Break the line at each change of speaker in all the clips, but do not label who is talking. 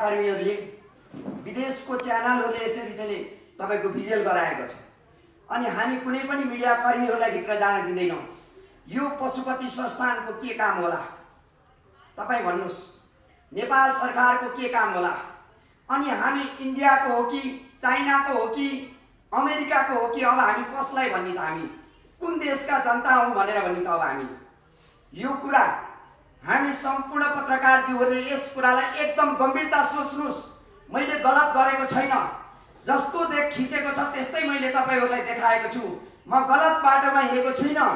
कर्मीहरूले विदेशको च्यानलहरूले यसरी चाहिँ तपाईको भिजुअल गराएको छ। अनि हामी कुनै पनि मिडिया कर्मीहरूलाई भित्र जान दिँदैनौँ। यो पशुपति संस्थानको के काम होला तपाईँ भन्नुहोस्? नेपाल सरकारको के काम होला? अनि हामी इन्डियाको हो कि चाइनाको हो कि अमेरिकाको हो कि अब हामी कसलाई भन्ने त? हामी कुन देशका जनता हौँ भनेर भन्ने त? अब हामी यो कुरा हामी सम्पूर्ण पत्रकारज्यूहरूले यस कुरालाई एकदम गम्भीरता सोच्नुस्। मैले गलत गरेको छैन, जस्तो खिचेको छ त्यस्तै मैले तपाईहरूलाई देखाएको छु। म गलत बाटोमा हिँडेको छुइनँ।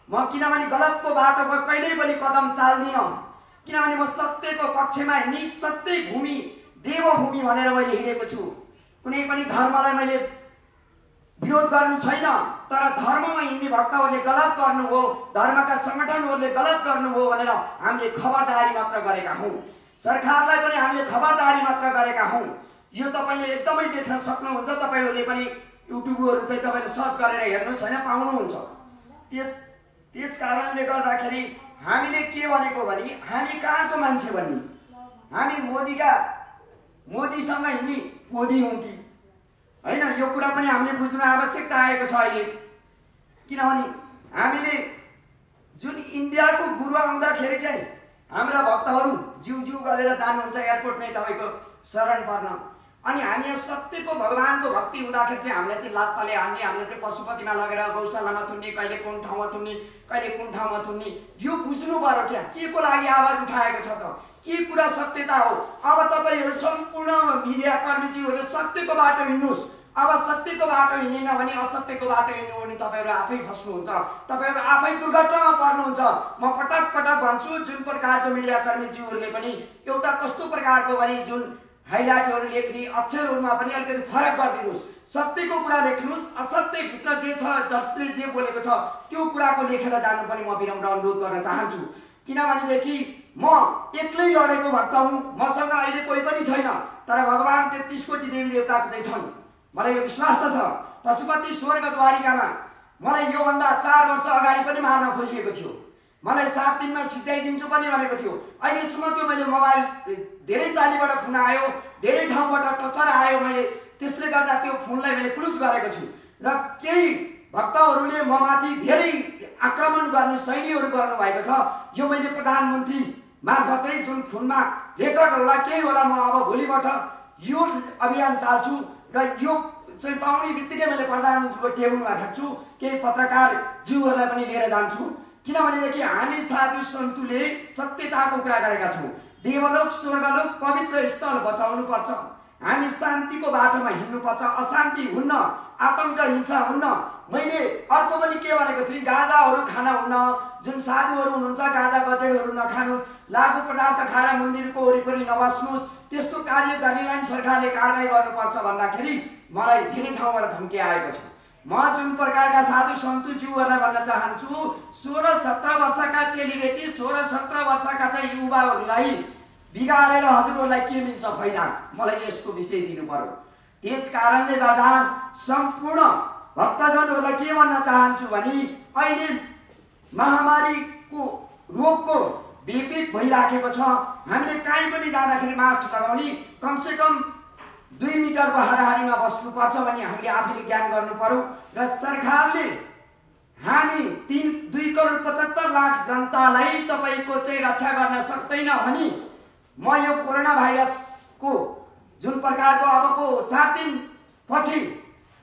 म किनभने गलतको बाटोमा कहिल्यै पनि कदम चाल्दिनँ, किनभने म सत्यको पक्षमा हिँड्ने, सत्य भूमि देवभूमि भनेर मैले हिँडेको छु। कुनै पनि धर्मलाई मैले विरोध गर्नु छैन, तर धर्ममा हिँड्ने भक्तहरूले गलत गर्नुभयो, धर्मका सङ्गठनहरूले गलत गर्नुभयो भनेर हामीले खबरदारी मात्र गरेका हौँ। सरकारलाई पनि हामीले खबरदारी मात्र गरेका हौँ। यो तपाईँले एकदमै देख्न सक्नुहुन्छ। तपाईँहरूले पनि युट्युबहरू चाहिँ तपाईँले सर्च गरेर हेर्नुहोस् होइन, पाउनुहुन्छ। त्यस कारणले गर्दाखेरि हामीले के भनेको भने हामी कहाँको मान्छे भन्ने? हामी मोदीसँग हिँड्ने मोदी हौँ कि होइन? यो कुरा पनि हामीले बुझ्नु आवश्यकता आएको छ अहिले। किनभने हामीले जुन इन्डियाको गुरु आउँदाखेरि चाहिँ हाम्रा भक्तहरू जिउ गरेर जानुहुन्छ एयरपोर्टमै तपाईँको शरण पर्न। अनि हामी यहाँ सत्यको भगवानको भक्ति हुँदाखेरि चाहिँ हामीलाई चाहिँ लात्ताले हान्ने, हामीलाई चाहिँ पशुपतिमा लगेर गौशालामा थुन्ने, कहिले कुन ठाउँमा थुन्ने, कहिले कुन ठाउँमा थुन्ने। यो बुझ्नु पर्यो क्या, के को लागि आवाज उठाएको छ त? के कुरा सत्यता हो? अब तपाईँहरू सम्पूर्ण मिडिया कर्मीज्यूहरू सत्यको बाटो हिँड्नुहोस्। अब सत्यको बाटो हिँडेन भने असत्यको बाटो हिँड्नु भने तपाईँहरू आफै फस्नुहुन्छ, तपाईँहरू आफै दुर्घटनामा पर्नुहुन्छ। म पटक पटक भन्छु, जुन प्रकारको मिडिया कर्मीज्यूहरूले पनि एउटा कस्तो प्रकारको भने जुन हाइलाइटहरू लेख्ने अक्षरहरूमा पनि अलिकति फरक गरिदिनुहोस्। सत्यको कुरा लेख्नुहोस्, असत्यभित्र जे छ, जसले जे बोलेको छ त्यो कुराको लेखेर जानु पनि म विनम्र अनुरोध गर्न चाहन्छु। किनभनेदेखि म एक्लै लडेको भक्त हुँ, मसँग अहिले कोही पनि छैन, तर भगवान् 33 कोटी देवी देवताको चाहिँ छन्। मलाई यो विश्वास त छ। पशुपति स्वर्गद्वारिकामा मलाई योभन्दा 4 वर्ष अगाडि पनि मार्न खोजिएको थियो। मलाई 7 दिनमा सिध्याइदिन्छु पनि भनेको थियो। अहिलेसम्म त्यो मैले मोबाइल धेरै तालीबाट फोन आयो, धेरै ठाउँबाट टचर आयो, मैले त्यसले गर्दा त्यो फोनलाई मैले क्लोज गरेको छु। र केही भक्तहरूले म माथि धेरै आक्रमण गर्ने शैलीहरू गर्नुभएको छ। यो मैले प्रधानमन्त्री मार्फतै जुन फोनमा रेकर्ड होला केही होला, म अब भोलिबाट यो अभियान चाल्छु र यो चाहिँ पाउने बित्तिकै मैले प्रधानमन्त्रीको टेबलमा राख्छु। केही पत्रकार ज्यूहरूलाई पनि लिएर जान्छु। किनभनेदेखि हामी साधु सन्तुले सत्यताको कुरा गरेका छौँ। देवलोक स्वर्गलोक पवित्र स्थल बचाउनु पर्छ। हामी शान्तिको बाटोमा हिँड्नुपर्छ, अशान्ति हुन्न, आतंक हिंसा हुन्न। मैले अर्को पनि के भनेको थिएँ, गाँजाहरू खान हुन्न। जुन साधुहरू हुनुहुन्छ गाँजा गजेडहरू नखानुहोस्, लागु पदार्थ खाएर मन्दिरको वरिपरि नबस्नुहोस्, त्यस्तो कार्य गर्नेलाई सरकारले कारबाही गर्नुपर्छ भन्दाखेरि मलाई धेरै ठाउँबाट धम्की आएको छ। म जुन प्रकारका साधु सन्तुज्यूहरूलाई भन्न चाहन्छु, 16-17 वर्षका चेलीबेटी, 16-17 वर्षका चाहिँ युवाहरूलाई बिगारेर हजुरहरूलाई के मिल्छ फाइदा? मलाई यसको विषय दिनु पर्यो। त्यस कारणले गर्दा सम्पूर्ण भक्तजनहरूलाई के भन्न चाहन्छु भने अहिले महामारीको रोगको विपीत भइराखेको छ। हामीले कहीँ पनि जाँदाखेरि मास्क लगाउने, कमसेकम 2 मिटरको हाराहारीमा बस्नुपर्छ भन्ने हामीले आफैले ज्ञान गर्नु पर्यो। र सरकारले हामी 2,75,00,000 जनतालाई तपाईँको चाहिँ रक्षा गर्न सक्दैन भने म यो कोरोना भाइरसको जुन प्रकारको अबको 7 दिन पछि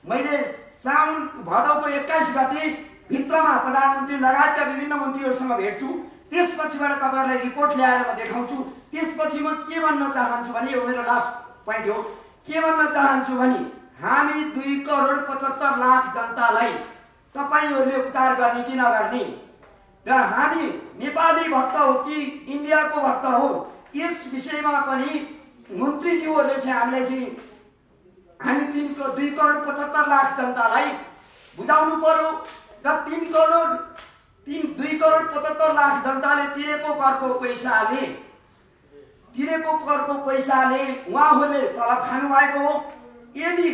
मैले साउन भदौको 21 गते भित्रमा प्रधानमन्त्री लगायतका विभिन्न मन्त्रीहरूसँग भेट्छु। त्यसपछिबाट तपाईँहरूलाई रिपोर्ट ल्याएर म देखाउँछु। त्यसपछि म के भन्न चाहन्छु भने, यो मेरो लास्ट पोइन्ट हो, के भन्न चाहन्छु भने हामी 2,75,00,000 जनतालाई तपाईँहरूले उपचार गर्ने कि नगर्ने, र हामी नेपाली भक्त हो कि इन्डियाको भक्त हो, यस विषयमा पनि मन्त्रीज्यूहरूले चाहिँ हामीलाई चाहिँ हामी 2,75,00,000 जनतालाई बुझाउनु पर्यो। र 2,75,00,000 जनताले तिरेको करको पैसाले उहाँहरूले तलब खानुभएको हो। यदि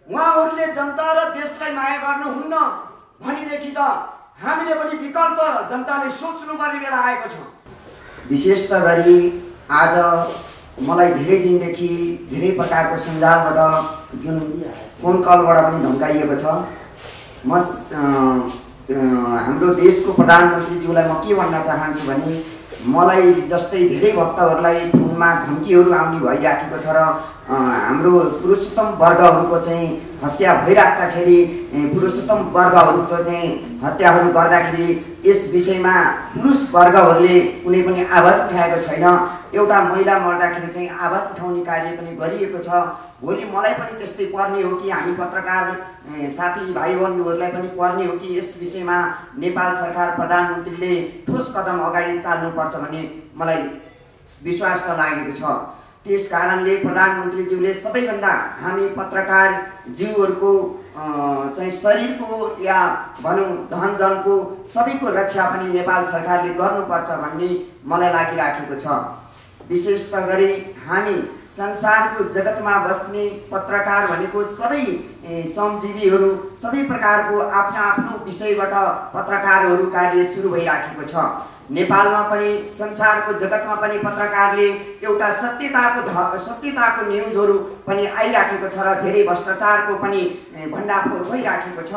उहाँहरूले जनता र देशलाई माया गर्नुहुन्न भनेदेखि त हामीले पनि विकल्प जनताले सोच्नुपर्ने बेला आएको छ। विशेष गरी आज मलाई धेरै दिनदेखि धेरै प्रकारको सञ्जालबाट जुन फोन कलबाट पनि धम्काइएको छ। म हाम्रो देशको प्रधानमन्त्रीज्यूलाई म के भन्न चाहन्छु भने मलाई जस्तै धेरै भक्तहरूलाई फोनमा धम्कीहरू आउने भइराखेको छ र हाम्रो पुरुषोत्तम वर्गहरूको चाहिँ हत्या भइराख्दाखेरि पुरुषोत्तम वर्गहरूको चाहिँ हत्याहरू गर्दाखेरि यस विषयमा पुरुष वर्गहरूले कुनै पनि आवाज उठाएको छैन। एउटा महिला मर्दाखेरि चाहिँ आवाज उठाउने कार्य पनि गरिएको छ। भोलि मलाई पनि त्यस्तै पर्ने हो कि हामी पत्रकार साथी भाइ बन्धुहरूलाई पनि पर्ने हो कि यस विषयमा नेपाल सरकार प्रधानमन्त्रीले ठोस कदम अगाडि चाल्नुपर्छ भन्ने मलाई विश्वास त लागेको छ। त्यस कारणले प्रधानमन्त्रीज्यूले सबैभन्दा हामी पत्रकार जीवहरूको चाहिँ शरीरको या भनौँ धनजनको सबैको रक्षा पनि नेपाल सरकारले गर्नुपर्छ भन्ने मलाई लागिराखेको छ। विशेष गरी हामी संसारको जगतमा बस्ने पत्रकार भनेको सबै श्रमजीवीहरू सबै प्रकारको आफ्नो आफ्नो विषयबाट पत्रकारहरू कार्य सुरु भइराखेको छ। नेपालमा पनि संसारको जगतमा पनि पत्रकारले एउटा सत्यताको न्युजहरू पनि आइराखेको छ र धेरै भ्रष्टाचारको पनि भण्डाफोर भइराखेको छ।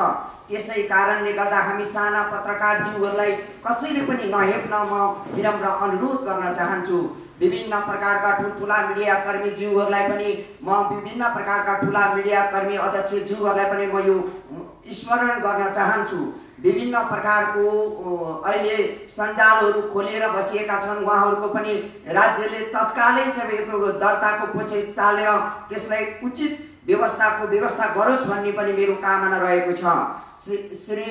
त्यसै कारणले गर्दा हामी साना पत्रकार जीवहरूलाई कसैले पनि नहेप्न म विनम्र अनुरोध गर्न चाहन्छु। विभिन्न प्रकारका ठुल्ठुला मिडिया कर्मी जीवहरूलाई पनि म विभिन्न प्रकारका ठुला मिडिया कर्मी अध्यक्ष जीवहरूलाई पनि म यो स्मरण गर्न चाहन्छु। विभिन्न प्रकारको अहिले सञ्जालहरू खोलेर बसिएका छन्, उहाँहरूको पनि राज्यले तत्कालै चाहिँ यो दर्ताको प्रोसेस चालेर त्यसलाई उचित व्यवस्था गरोस् भन्ने पनि मेरो कामना रहेको छ। श्री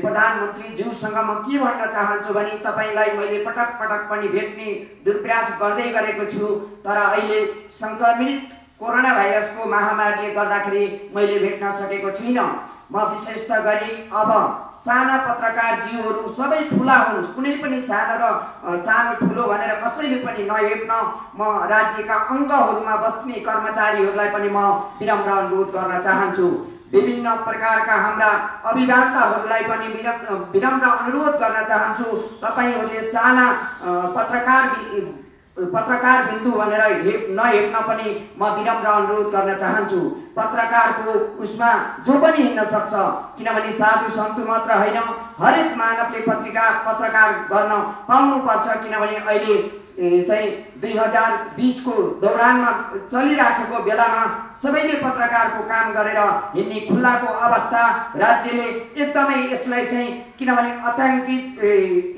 प्रधानमन्त्रीज्यूसँग म के भन्न चाहन्छु भने तपाईलाई मैले पटक पटक पनि भेट्ने दुर्प्रयास गर्दै गरेको छु, तर अहिले संक्रमित कोरोना भाइरसको महामारीले गर्दाखेरि मैले भेट्न सकेको छुइनँ। म विशेष गरी अब साना पत्रकार जीवहरू सबै ठुला हुन्, कुनै पनि सानो ठुलो भनेर कसैले पनि नहेप्न म राज्यका अङ्गहरूमा बस्ने कर्मचारीहरूलाई पनि म विनम्र अनुरोध गर्न चाहन्छु। विभिन्न प्रकारका हाम्रा अभियन्ताहरूलाई पनि विनम्र अनुरोध गर्न चाहन्छु, तपाईहरूले साना पत्रकार बिन्दु भनेर नहेप्न पनि म विनम्र अनुरोध गर्न चाहन्छु। पत्रकारको उसमा जो पनि हिँड्न सक्छ, किनभने साधु सन्तु मात्र होइन, हरेक मानवले पत्रकार गर्न पाउनुपर्छ। किनभने अहिले चाहिँ 2020 को दौरानमा चलिराखेको बेलामा सबैले पत्रकारको काम गरेर हिँड्ने खुल्लाको अवस्था राज्यले एकदमै यसलाई चाहिँ किनभने आतंकी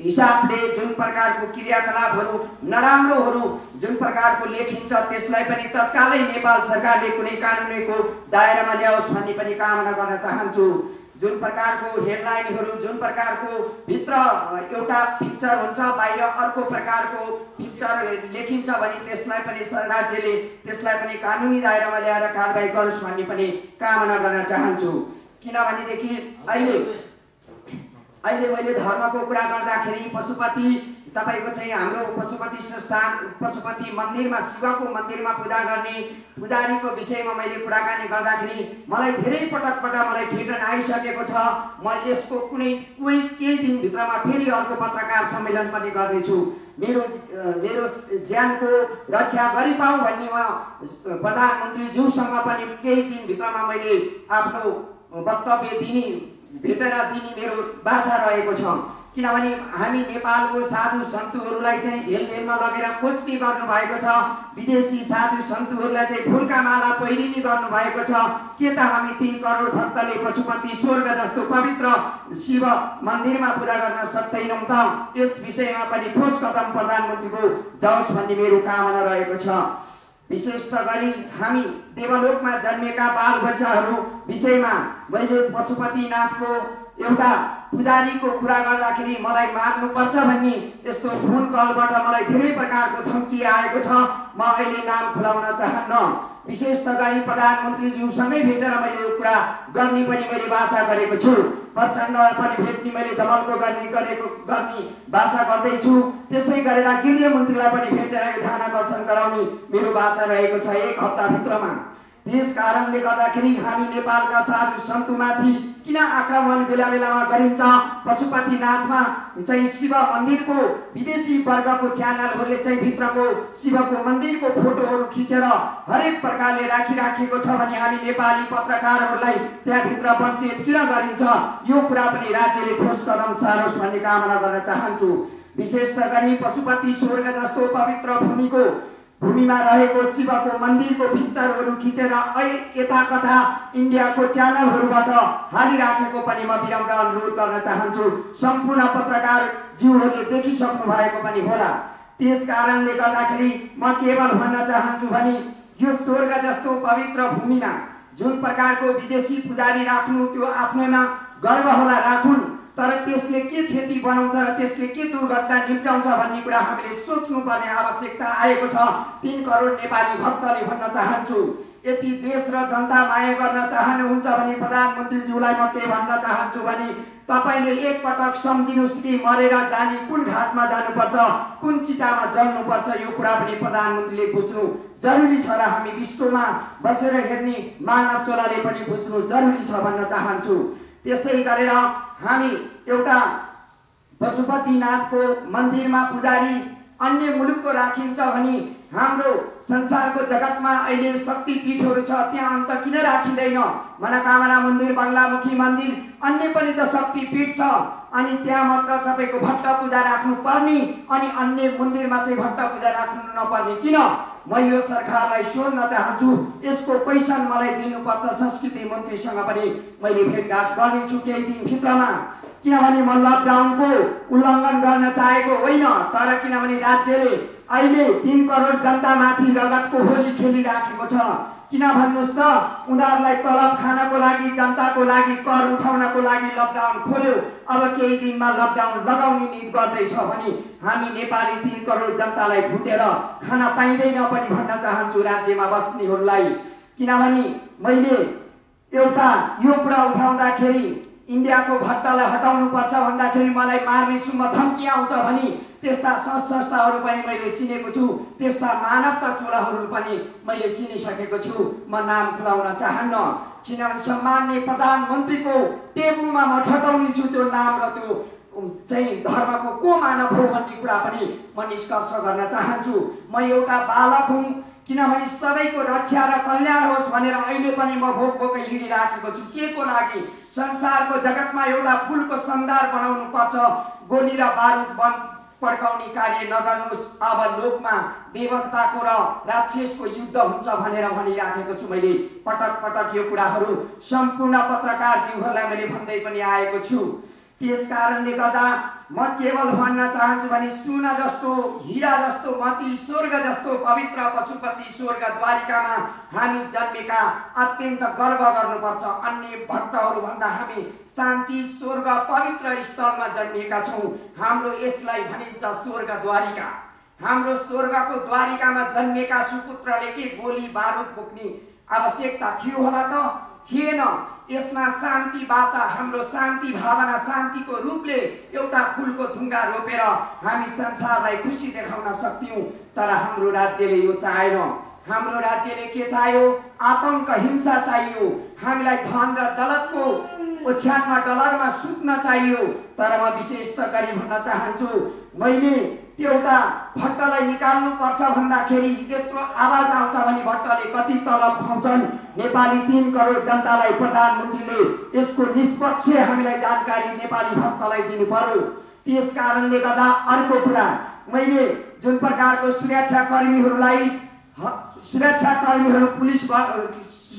हिसाबले जुन प्रकारको क्रियाकलापहरू नराम्रोहरू जुन प्रकारको लेखिन्छ त्यसलाई पनि तत्कालै नेपाल सरकारले कुनै कानुनीको दायरामा ल्याओस् भन्ने पनि कामना गर्न चाहन्छु। जुन प्रकारको हेडलाइनहरू जुन प्रकारको भित्र एउटा पिक्चर हुन्छ बाहिर अर्को प्रकारको पिक्चर लेखिन्छ भने त्यसलाई पनि राज्यले त्यसलाई पनि कानुनी दायरामा ल्याएर कारबाही गरोस् भन्ने पनि कामना गर्न चाहन्छु। किनभनेदेखि अहिले मैले धर्मको कुरा गर्दाखेरि पशुपति तपाईको चाहिँ हाम्रो पशुपति संस्थान पशुपति मन्दिरमा शिवको मन्दिरमा पूजा गर्ने पुजारीको विषयमा मैले कुराकानी गर्दाखेरि मलाई धेरै पटक मलाई ठेटन आइसकेको छ। म यसको केही दिनभित्रमा फेरि अर्को पत्रकार सम्मेलन पनि गर्नेछु। मेरो ज्यानको रक्षा गरिपाऊँ भन्ने म प्रधानमन्त्रीज्यूसँग पनि केही दिनभित्रमा मैले आफ्नो वक्तव्य भेटेर दिने मेरो बाछा रहेको छ। किनभने हामी नेपालको साधु सन्तुहरूलाई चाहिँ जेलमा लगेर खोज्ने गर्नुभएको छ, विदेशी साधु सन्तुहरूलाई चाहिँ फुलका माला पहिरिने गर्नुभएको छ। के त हामी 3 करोड भक्तले पशुपति स्वर्ग जस्तो पवित्र शिव मन्दिरमा पूजा गर्न सक्दैनौँ त? यस विषयमा पनि ठोस कदम प्रधानमन्त्रीको जाओस् भन्ने मेरो कामना रहेको छ। विशेष गरी हामी देवलोकमा जन्मेका बाल बच्चाहरू विषयमा मैले पशुपतिनाथको एउटा पुजारीको कुरा गर्दाखेरि मलाई मार्नुपर्छ भन्ने यस्तो फोन कलबाट मलाई धेरै प्रकारको धम्की आएको छ। म अहिले नाम खुलाउन चाहन्न। विशेष गरी प्रधानमन्त्रीज्यूसँगै भेटेर मैले यो कुरा गर्ने पनि मैले बाचा गरेको छु। प्रचण्डलाई पनि भेट्ने मैले जमलको गर्ने बाचा गर्दैछु। त्यसै गरेर गृहमन्त्रीलाई पनि भेटेर यो ध्यानाकर्षण गराउने मेरो बाचा रहेको छ 1 हप्ताभित्रमा। त्यस कारणले गर्दाखेरि हामी नेपालका साधु सन्तुमाथि किन आक्रमण बेला बेलामा गरिन्छ? पशुपतिनाथमा चाहिँ शिव मन्दिरको विदेशी वर्गको च्यानलहरूले चाहिँ भित्रको शिवको मन्दिरको फोटोहरू खिचेर हरेक प्रकारले राखिराखेको छ भने हामी नेपाली पत्रकारहरूलाई त्यहाँभित्र वञ्चित किन गरिन्छ? यो कुरा पनि राज्यले ठोस कदम सारोस् भन्ने कामना गर्न चाहन्छु। विशेष गरी पशुपति स्वर्ग जस्तो पवित्र भूमिमा रहेको शिवको मन्दिरको पिक्चरहरू खिचेर यता कता इन्डियाको च्यानलहरूबाट हालिराखेको पनि म विनम्र अनुरोध गर्न चाहन्छु। सम्पूर्ण पत्रकार ज्यूहरूले देखिसक्नु भएको पनि होला। त्यस कारणले गर्दाखेरि म केवल भन्न चाहन्छु भने यो स्वर्ग जस्तो पवित्र भूमिमा जुन प्रकारको विदेशी पुजारी राख्नु त्यो आफ्नैमा गर्व होला राखुन्, तर त्यसले के क्षति बनाउँछ र त्यसले के दुर्घटना निम्त्याउँछ भन्ने कुरा हामीले सोच्नुपर्ने आवश्यकता आएको छ। 3 करोड नेपाली भक्तले भन्न चाहन्छु, यदि देश र जनता माया गर्न चाहनुहुन्छ भने प्रधानमन्त्रीज्यूलाई म के भन्न चाहन्छु भने तपाईले एक पटक सम्झिनुस् कि मरेर जाने कुन घाटमा जानुपर्छ, कुन चितामा जल्नुपर्छ, यो कुरा पनि प्रधानमन्त्रीले बुझ्नु जरुरी छ र हामी विश्वमा बसेर हेर्ने मानव चोलाले पनि बुझ्नु जरुरी छ भन्न चाहन्छु। त्यसै गरेर हामी एउटा पशुपतिनाथको मन्दिरमा पुजारी अन्य मुलुकको राखिन्छ भने हाम्रो संसारको जगतमा अहिले शक्तिपीठहरू छ, त्यहाँ अन्त किन राखिँदैन? मनोकामना मन्दिर, बङ्गलामुखी मन्दिर, अन्य पनि त शक्तिपीठ छ, अनि त्यहाँ मात्र तपाईको भट्ट पूजा राख्नु पर्ने अनि अन्य मन्दिरमा चाहिँ भट्ट पूजा राख्नु नपर्ने किन? म यो सरकारलाई सोध्न चाहन्छु, यसको क्वेसन मलाई दिनुपर्छ। संस्कृति मन्त्रीसँग पनि मैले भेटघाट गर्नेछु केही दिनभित्रमा, किनभने म लकडाउनको उल्लङ्घन गर्न चाहेको होइन, तर किनभने राज्यले अहिले 3 करोड जनतामाथि रगतको होली खेलिराखेको छ। किन भन्नुस् त, उनीहरूलाई तलब खानको लागि, जनताको लागि, कर उठाउनको लागि लकडाउन खोल्यो। अब केही दिनमा लकडाउन लगाउने नीति गर्दैछ भने हामी नेपाली 3 करोड जनतालाई भुटेर खान पाइँदैन पनि भन्न चाहन्छु राज्यमा बस्नेहरूलाई। किनभने मैले एउटा यो कुरा उठाउँदाखेरि इन्डियाको भट्टलाई हटाउनु पर्छ भन्दाखेरि मलाई मार्ने सुम्म धम्की आउँछ भने त्यस्ता संस्थाहरू पनि मैले चिनेको छु, त्यस्ता मानवता चोलाहरू पनि मैले चिनिसकेको छु। म नाम खुलाउन चाहन्न, किनभने सम्माननीय प्रधानमन्त्रीको टेबुलमा म ठटाउने छु त्यो नाम र त्यो चाहिँ धर्मको को मानव हो भन्ने कुरा पनि म निष्कर्ष गर्न चाहन्छु। म एउटा बालक हुँ, किनभने सबैको रक्षा र कल्याण होस् भनेर अहिले पनि म भोकै हिँडिराखेको छु। के को लागि? संसारको जगतमा एउटा फुलको सन्दार बनाउनु पर्छ, गोली र बारुद पड्काउने कार्य नगर्नुहोस्। अब लोकमा देवताको र राक्षसको युद्ध हुन्छ भनेर भनिराखेको छु मैले पटक पटक। यो कुराहरू सम्पूर्ण पत्रकार ज्यूहरूलाई मैले भन्दै पनि आएको छु। त्यस कारणले गर्दा म केवल भन्न चाहन्छु भने सुना जस्तो, हीरा जस्तो, मती स्वर्ग जस्तो पवित्र पशुपति स्वर्ग द्वारिकामा हामी जन्मेका अत्यन्त गर्व गर्नुपर्छ। अन्य भक्तहरू भन्दा हामी शान्ति स्वर्ग पवित्र स्थलमा जन्मिएका छौँ। हाम्रो यसलाई भनिन्छ स्वर्ग द्वारिका। हाम्रो स्वर्गको द्वारिकामा जन्मेका सुपुत्रले के गोली बारुद बोक्ने आवश्यकता थियो होला त? थिएन। यसमा शान्ति वाता, हाम्रो शान्ति भावना, शान्तिको रूपले एउटा फुलको थुङ्गा रोपेर हामी संसारलाई खुसी देखाउन सक्थ्यौँ, तर हाम्रो राज्यले यो चाहेन। हाम्रो राज्यले के चाह्यो? आतंक, हिंसा चाहियो। हामीलाई धन र दौलतको ओछ्यानमा डलरमा सुत्न चाहियो। तर म विशेष गरी भन्न चाहन्छु, मैले एउटा भट्टलाई निकाल्नु पर्छ भन्दाखेरि यत्रो आवाज आउँछ भने भट्टले कति तलब खुवाउँछन् नेपाली 3 करोड जनतालाई प्रधानमन्त्रीले यसको निष्पक्ष हामीलाई जानकारी नेपाली भक्तलाई दिनु पर्यो। त्यस कारणले गर्दा अर्को कुरा, मैले जुन प्रकारको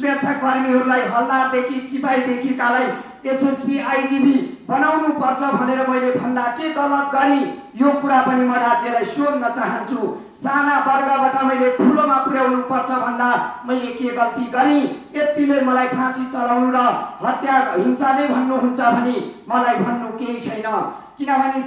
सुरक्षाकर्मीहरूलाई हल्दारदेखि सिपाहीदेखिकालाई एसएसपी आइजिबी बनाउनु पर्छ भनेर मैले भन्दा के गलत गरी? यो कुरा पनि म राज्यलाई सोध्न चाहन्छु। साना वर्गबाट मैले ठुलोमा पुर्याउनु पर्छ भन्दा मैले के गल्ती गरी? यतिले मलाई फाँसी चलाउनु र हत्या हिंसा नै भन्नुहुन्छ भने मलाई भन्नु केही छैन। किनभने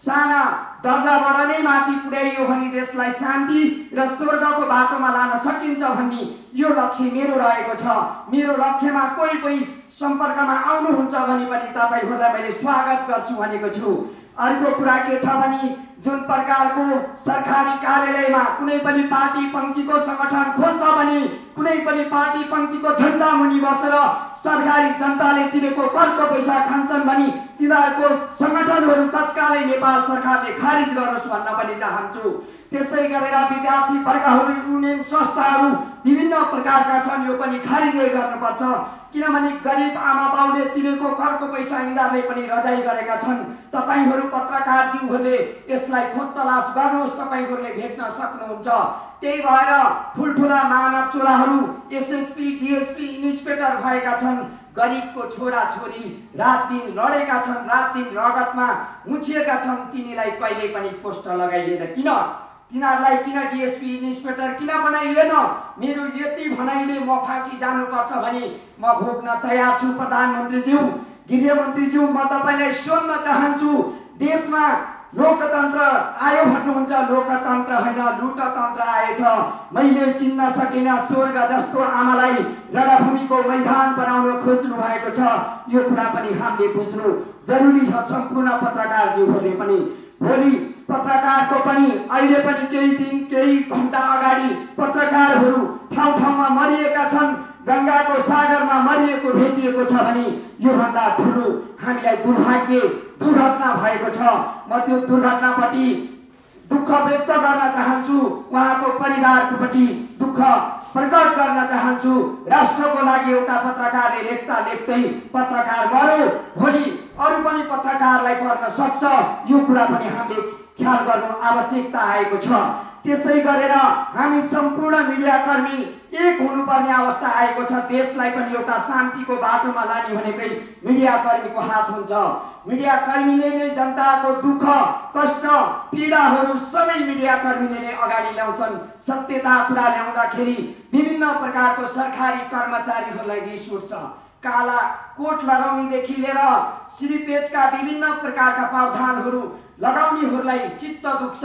साना दर्जाबाट नै माथि पुर्याइयो भने देशलाई शान्ति र स्वर्गको बाटोमा लान सकिन्छ भन्ने यो लक्ष्य मेरो रहेको छ। मेरो लक्ष्यमा कोही सम्पर्कमा आउनुहुन्छ भने पनि तपाईहरूलाई मैले स्वागत गर्छु भनेको छु। अर्को कुरा के छ भने जुन प्रकारको सरकारी कार्यालयमा कुनै पनि पार्टी पंक्तिको संगठन खोज्छ भने कुनै पनि पार्टी पङ्क्तिको झण्डा मुनि बसेर सरकारी जनताले तिरेको करको पैसा खान्छन् भनी तिनीहरूको संगठनहरू तत्कालै नेपाल सरकारले खारिज गरोस् भन्न पनि चाहन्छु। त्यसै गरेर विद्यार्थी वर्गहरू, युनियन संस्थाहरू विभिन्न प्रकारका छन्, यो पनि खारिजै गर्नुपर्छ। किनभने गरिब आमा बाउले तिरेको करको पैसा यिनीहरूले पनि रजाइ गरेका छन्। तपाईहरू पत्रकारज्यूहरूले यसलाई खोज तलास गर्नुहोस्, तपाईहरूले भेट्न सक्नुहुन्छ। त्यही भएर ठुल्ठुला मानव चोराहरू एसएसपी डीएसपी इन्सपेक्टर भएका छन्। गरिबको छोरा छोरी रात दिन लडेका छन्, रात दिन रगतमा मुछिएका छन्, तिनीलाई कहिल्यै पनि पोस्ट लगाइएन। किन तिनीहरूलाई किन डीएसपी इन्सपेक्टर किन बनाइएन? मेरो यति भनाइले म फाँसी जानुपर्छ भने म भोग्न तयार छु। प्रधानमन्त्रीज्यू, गृहमन्त्रीज्यू, म तपाईलाई सोध्न चाहन्छु, देशमा लोकतन्त्र आयो भन्नुहुन्छ, लोकतन्त्र होइन लुटतन्त्र आएछ। मैले चिन्न सकिन स्वर्ग जस्तो आमालाई रणभूमिको मैदान बनाउन खोज्नु भएको छ। यो कुरा पनि हामीले बुझ्नु जरुरी छ, सम्पूर्ण पत्रकारज्यूहरूले पनि। भोलि पत्रकारको पनि अहिले पनि केही दिन केही घण्टा अगाडि पत्रकारहरू ठाउँ ठाउँमा मरिएका छन्, गङ्गाको सागरमा मरिएको भेटिएको छ भने योभन्दा ठुलो हामीलाई दुर्घटना भएको छ। म त्यो दुर्घटनाप्रति दुःख व्यक्त गर्न चाहन्छु, उहाँको परिवारकोप्रति दुःख प्रकट गर्न चाहन्छु। राष्ट्रको लागि एउटा पत्रकारले लेख्दा लेख्दै पत्रकार मर्यो, भोलि अरू पनि पत्रकारलाई पर्न सक्छ। यो कुरा पनि हामीले ख्याल गर्नु आवश्यकता आएको छ। त्यसै गरेर हामी सम्पूर्ण मिडियाकर्मी एक हुनुपर्ने अवस्था आएको छ। देशलाई पनि एउटा शान्तिको बाटोमा लाने भनेकै मिडियाकर्मीको हात हुन्छ। मिडियाकर्मीले नै जनताको दुःख कष्ट पीडाहरू सबै मिडियाकर्मीले नै अगाडि ल्याउँछन्। सत्यता कुरा ल्याउँदाखेरि विभिन्न प्रकारको सरकारी कर्मचारीहरूलाई रिस उठ्छ। काला कोट लगाउनेदेखि लिएर श्रीपेजका विभिन्न प्रकारका प्रावधानहरू लगाउनेहरूलाई चित्त दुख्छ।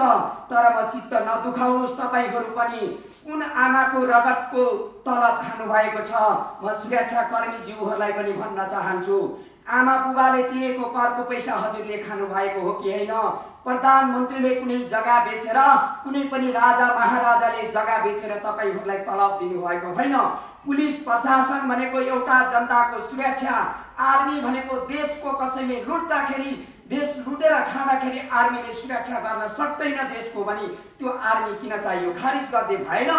तर म चित्त नदुखाउनुहोस्, तपाईहरू पनि कुन आमाको रगतको तलब खानु भएको छ। म सुरक्षाकर्मीज्यूहरूलाई पनि भन्न चाहन्छु, आमा बुबाले तिरेको करको पैसा हजुरले खानु भएको हो कि होइन? प्रधानमन्त्रीले कुनै जग्गा बेचेर, कुनै पनि राजा महाराजाले जग्गा बेचेर तपाईहरूलाई तलब दिनुभएको होइन। पुलिस प्रशासन भनेको एउटा जनताको सुरक्षा, आर्मी भनेको देशको कसैले लुट्दाखेरि, देश लुटेर खाँदाखेरि आर्मीले सुरक्षा गर्न सक्दैन देशको भने त्यो आर्मी किन चाहियो? खारिज गर्दै भएन?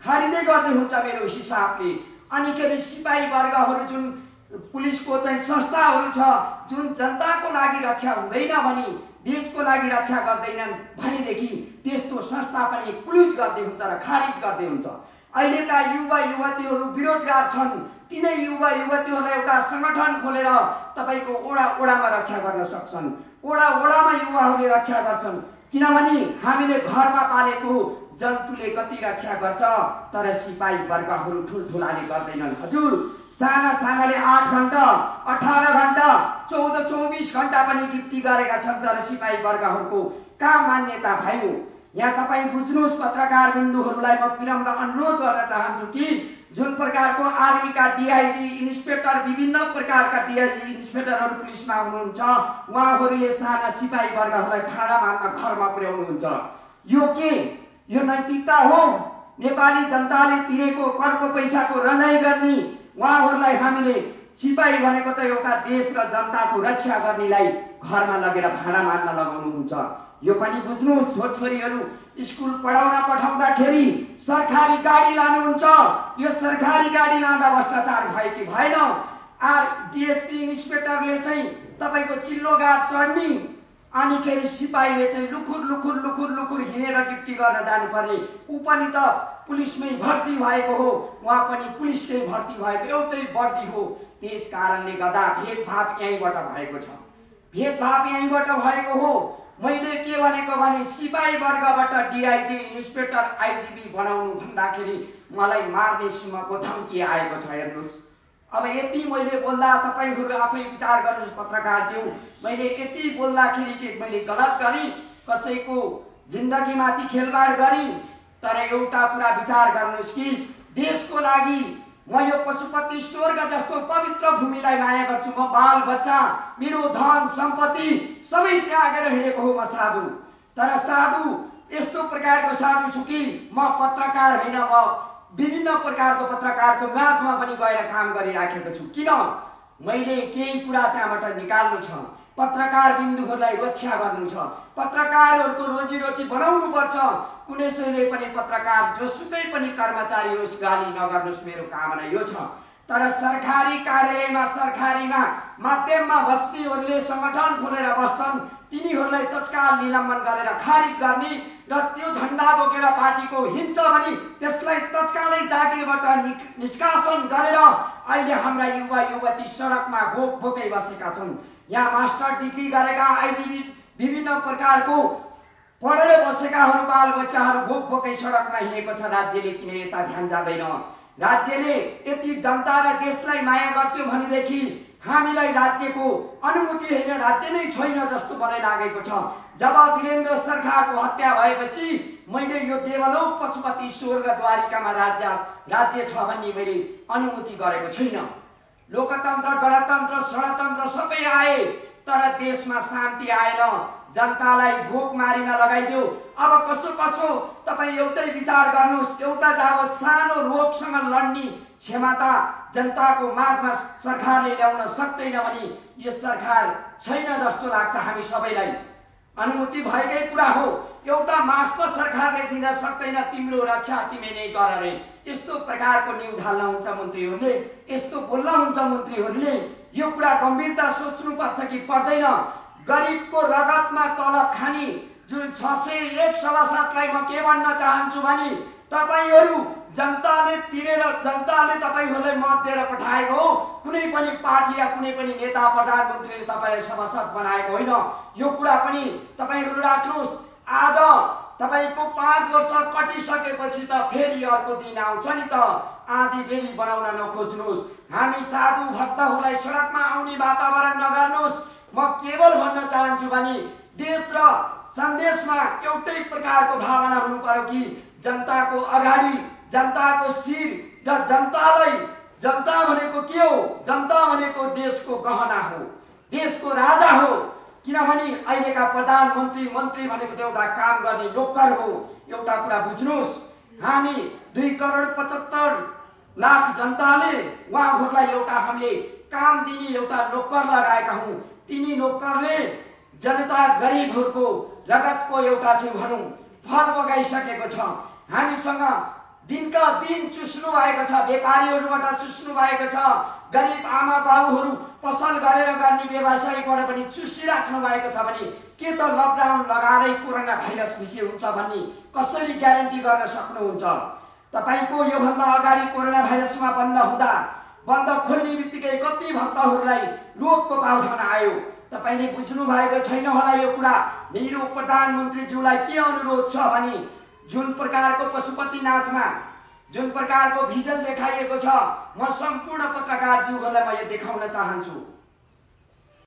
खारिजै गर्दै हुन्छ मेरो हिसाबले। अनिखेरि सिपाही वर्गहरू जुन पुलिसको चाहिँ संस्थाहरू छ, जुन जनताको लागि रक्षा हुँदैन भने, देशको लागि रक्षा गर्दैनन् भनेदेखि त्यस्तो संस्था पनि क्लोज गर्दै हुन्छ र खारिज गर्दै हुन्छ। अहिलेका युवा युवतीहरू बेरोजगार छन्, तिनै युवा युवतीहरूलाई एउटा संगठन खोलेर तपाईको ओडा ओडामा रक्षा गर्न सक्छन्। ओडा ओडामा युवाहरूले रक्षा गर्छन्। किनभने हामीले घरमा पालेको जन्तुले कति रक्षा गर्छ, तर सिपाही वर्गहरू ठुल्ठुलाले गर्दैनन्। हजुर, साना सानाले 8 घण्टा 18 घण्टा 14-24 घण्टा पनि ड्युटी गरेका छन्, तर सिपाही वर्गहरूको काम मान्यता भयो। यहाँ तपाईँ बुझ्नुहोस्, पत्रकार बिन्दुहरूलाई म विनम्र अनुरोध गर्न चाहन्छु कि जुन प्रकारको आर्मीका डीआईजी इन्सपेक्टर, विभिन्न प्रकारका डीआईजी इन्सपेक्टरहरू पुलिसमा हुनुहुन्छ, उहाँहरूले साना सिपाही वर्गहरूलाई भाडा मान्न घरमा पुर्याउनुहुन्छ। यो के? यो नैतिकता हो? नेपाली जनताले तिरेको करको पैसाको रनाइ गर्ने उहाँहरूलाई हामीले सिपाही भनेको त एउटा देश र जनताको रक्षा गर्नेलाई घरमा लगेर भाडा मान्न लगाउनुहुन्छ। यो पनि बुझ्नुहोस्, छोरछोरीहरू स्कुल पढाउन पठाउँदाखेरि सरकारी गाडी लानुहुन्छ। यो सरकारी गाडी लाँदा भ्रष्टाचार भयो कि भएन? डीएसपी इन्सपेक्टरले चाहिँ तपाईको चिल्लो गाड चढ्ने, अनिखेरि सिपाहीले चाहिँ लुखुर लुखुर लुखुर लुखुर हिँडेर ड्युटी गर्न जानुपर्ने। ऊ पनि त पुलिसमै भर्ती भएको हो, उहाँ पनि पुलिसकै भर्ती भएको, एउटै वर्दी हो। त्यस कारणले गर्दा भेदभाव यहीँबाट भएको छ, भेदभाव यहीँबाट भएको हो। मैले के भनेको भने सिपाही वर्गबाट डीआईजी इन्सपेक्टर आईजीपी बनाउनु भन्दाखेरि मलाई मार्ने सीमाको धम्की आएको छ। हेर्नुहोस्, अब यति मैले बोल्दा तपाईहरू आफै विचार गर्नुहोस् पत्रकारज्यू, मैले यति बोल्दाखेरि के मैले गलत गरेँ? कसैको जिन्दगीमाथि खेलवाड गरेँ? तर एउटा कुरा विचार गर्नुहोस् कि देशको लागि म यो पशुपति स्वर्ग जस्तो पवित्र भूमिलाई माया गर्छु। म बाल बच्चा, मेरो धन सम्पत्ति सबै त्यागेर हिँडेको हो म साधु। तर साधु यस्तो प्रकारको साधु छु कि म पत्रकार होइन, म विभिन्न प्रकारको पत्रकारको म्याचमा पनि गएर काम गरिराखेको छु। किन मैले केही कुरा त्यहाँबाट निकाल्नु छ, पत्रकार बिन्दुहरूलाई रक्षा गर्नु छ, पत्रकारहरूको रोजीरोटी बनाउनु पर्छ। कुनैले पनि पत्रकार जोसुकै पनि कर्मचारी होस् गाली नगर्नुस्, मेरो कामना यो छ। तर सरकारी कार्यालयमा सरकारीमा माध्यममा बस्नेहरूले संगठन खोलेर बस्छन्, तिनीहरूलाई तत्काल निलम्बन गरेर खारिज गर्ने र त्यो झण्डा बोकेर पार्टीको हिँड्छ भने त्यसलाई तत्कालै जागिरबाट निष्कासन गरेर अहिले हाम्रा युवा युवती सडकमा भोक भोकै बसेका छन्। यहाँ मास्टर डिग्री गरेका आइजिबी विभिन्न प्रकारको पढेर बसेकाहरू बाल बच्चाहरू भोक भोकै सडकमा हिँडेको छ। राज्यले किन यता ध्यान जाँदैन? राज्यले यति जनता र देशलाई माया गर्थ्यो भनेदेखि हामीलाई राज्यको अनुमति होइन, राज्य नै छैन जस्तो मलाई लागेको छ। जब वीरेन्द्र सरकारको हत्या भएपछि मैले यो देवलोक पशुपति स्वर्गद्वारिकामा राज्य छ भन्ने मैले अनुमति गरेको छुइनँ। लोकतन्त्र गणतन्त्र षड्यन्त्र सबै आए तर देशमा शान्ति आएन, जनतालाई भोकमारीमा लगाइदियो। अब कसो कसो तपाईँ एउटै विचार गर्नुहोस्, एउटा जब सानो रोगसँग लड्ने क्षमता जनताको माझमा सरकारले ल्याउन सक्दैन भने यो सरकार छैन जस्तो लाग्छ हामी सबैलाई। अनुमति भएकै कुरा हो, एउटा मास्क त सरकारले दिन सक्दैन, तिम्रो रक्षा तिमी नै गर रे। यस्तो प्रकारको न्युज हाल्न हुन्छ मन्त्रीहरूले, यस्तो बोल्न हुन्छ मन्त्रीहरूले। यो कुरा गम्भीरता सोच्नुपर्छ कि पर्दैन? गरिबको रगतमा तलब खानी जुन 601 सभासदलाई म के भन्न चाहन्छु भने तपाईहरू जनताले तिरेर जनताले तपाईहरूलाई मत दिएर पठाएको हो। कुनै पनि पार्टी या कुनै पनि नेता प्रधानमन्त्रीले तपाईलाई सभासद बनाएको होइन। यो कुरा पनि तपाईहरू राख्नुहोस्। आज तपाईको 5 वर्ष कटिसकेपछि त फेरि अर्को दिन आउँछ नि त, आधी बेली बनाउन नखोज्नुहोस्। हामी साधु भक्तहरूलाई सडकमा आउने वातावरण नगर्नुहोस्। म केवल भन्न चाहन्छु भने देश र सन्देशमा एउटै प्रकारको भावना हुनु पर्यो कि जनताको अगाडि जनताको शिर र जनतालाई, जनता भनेको के हो? जनता भनेको देशको गहना हो, देशको राजा हो। किनभने अहिलेका प्रधानमन्त्री मन्त्री भनेको त एउटा काम गर्ने नोकर हो। एउटा कुरा बुझ्नुहोस्, हामी 2,75,00,000 जनताले उहाँहरूलाई एउटा हामीले काम दिने एउटा नोकर लगाएका हौँ। तिनी नोकरले जनता गरिबहरूको रगतको एउटा चाहिँ भनौँ फल बगाइसकेको छ। हामीसँग दिनका दिन चुस्नु भएको छ, व्यापारीहरूबाट चुस्नु भएको छ, गरिब आमा बाबुहरू पसल गरेर गर्ने व्यवसायीबाट पनि चुसिराख्नु भएको छ भने के त लकडाउन लगाएरै कोरोना भाइरस विषय हुन्छ भन्ने कसरी ग्यारेन्टी गर्न सक्नुहुन्छ? तपाईको योभन्दा अगाडि कोरोना भाइरसमा बन्द खोल्ने बित्तिकै कति भक्तहरूलाई रोगको प्रावधान आयो। तपाईले बुझ्नु भएको छैन होला यो कुरा। मेरो प्रधानमन्त्रीज्यूलाई के अनुरोध छ भने जुन प्रकारको पशुपतिनाथमा जुन प्रकारको भिजन देखाइएको छ, म सम्पूर्ण पत्रकारज्यूहरूलाई म यो देखाउन चाहन्छु।